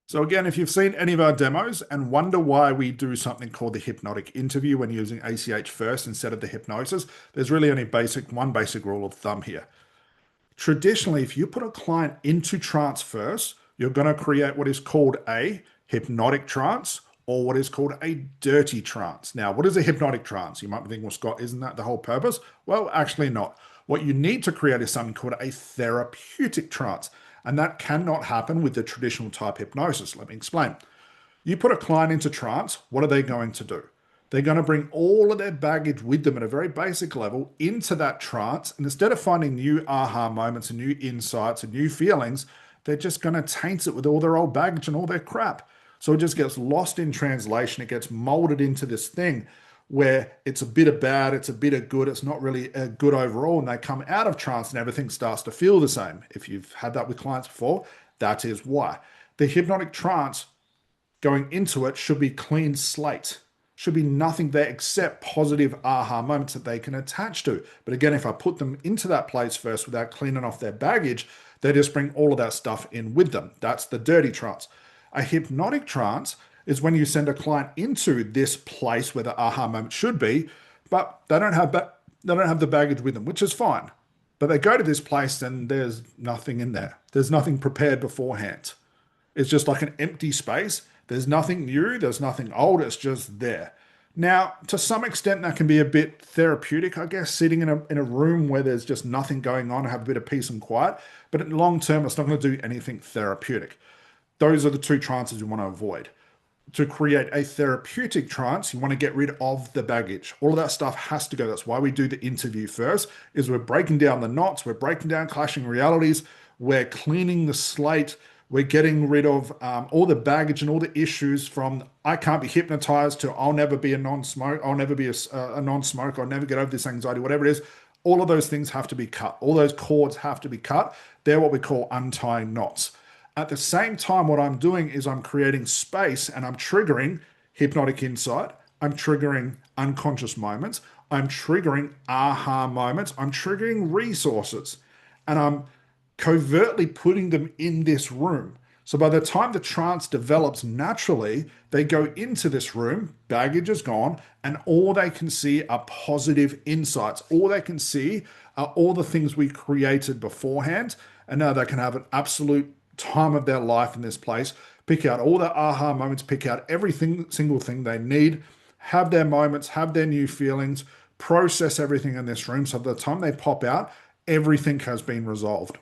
So again, if you've seen any of our demos and wonder why we do something called the hypnotic interview when using ACH first instead of the hypnosis, there's really only one basic rule of thumb here. Traditionally, if you put a client into trance first, you're going to create what is called a hypnotic trance or what is called a dirty trance. Now, what is a hypnotic trance? You might be thinking, well, Scott, isn't that the whole purpose? Well, actually not. What you need to create is something called a therapeutic trance. And that cannot happen with the traditional type hypnosis. Let me explain. You put a client into trance, what are they going to do? They're going to bring all of their baggage with them at a very basic level into that trance. And instead of finding new aha moments and new insights and new feelings, they're just going to taint it with all their old baggage and all their crap. So it just gets lost in translation. It gets molded into this thing where it's a bit of bad, it's a bit of good, it's not really a good overall, and they come out of trance and everything starts to feel the same. If you've had that with clients before, that is why. The hypnotic trance going into it should be clean slate. Should be nothing there except positive aha moments that they can attach to. But again, if I put them into that place first without cleaning off their baggage, they just bring all of that stuff in with them. That's the dirty trance. A hypnotic trance is when you send a client into this place where the aha moment should be, but they don't have the baggage with them, which is fine. But they go to this place and there's nothing in there. There's nothing prepared beforehand. It's just like an empty space. There's nothing new, there's nothing old, it's just there. Now, to some extent, that can be a bit therapeutic, I guess, sitting in a room where there's just nothing going on, have a bit of peace and quiet. But in the long term, it's not going to do anything therapeutic. Those are the two trances you want to avoid. To create a therapeutic trance, you want to get rid of the baggage. All of that stuff has to go. That's why we do the interview first, is we're breaking down the knots, we're breaking down clashing realities, we're cleaning the slate, we're getting rid of all the baggage and all the issues from I can't be hypnotized to I'll never be a non-smoker, I'll never be a non-smoker, I'll never get over this anxiety, whatever it is. All of those things have to be cut. All those cords have to be cut. They're what we call untying knots. At the same time, what I'm doing is I'm creating space and I'm triggering hypnotic insight. I'm triggering unconscious moments. I'm triggering aha moments. I'm triggering resources. And I'm covertly putting them in this room. So by the time the trance develops naturally, they go into this room, baggage is gone, and all they can see are positive insights. All they can see are all the things we created beforehand. And now they can have an absolute time of their life in this place, pick out all the aha moments, pick out single thing they need, have their moments, have their new feelings, process everything in this room. So by the time they pop out, everything has been resolved.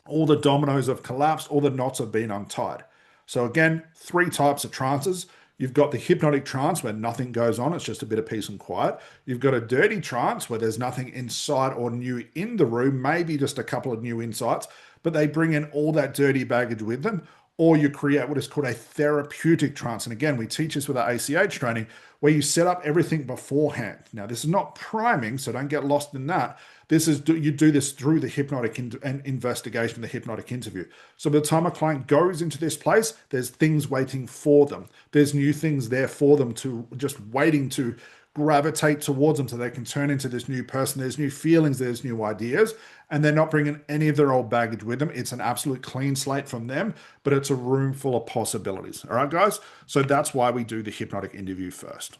All the dominoes have collapsed, all the knots have been untied. So again, 3 types of trances. You've got the hypnotic trance where nothing goes on, it's just a bit of peace and quiet. You've got a dirty trance where there's nothing inside or new in the room, maybe just a couple of new insights, but they bring in all that dirty baggage with them. Or you create what is called a therapeutic trance. And again, we teach this with our ACH training, where you set up everything beforehand. Now, this is not priming, so don't get lost in that. This is you do this through the hypnotic investigation, the hypnotic interview. So by the time a client goes into this place, there's things waiting for them. There's new things there for them to just waiting to gravitate towards them so they can turn into this new person. There's new feelings, there's new ideas, and they're not bringing any of their old baggage with them. It's an absolute clean slate from them, but it's a room full of possibilities. All right, guys? So that's why we do the hypnotic interview first.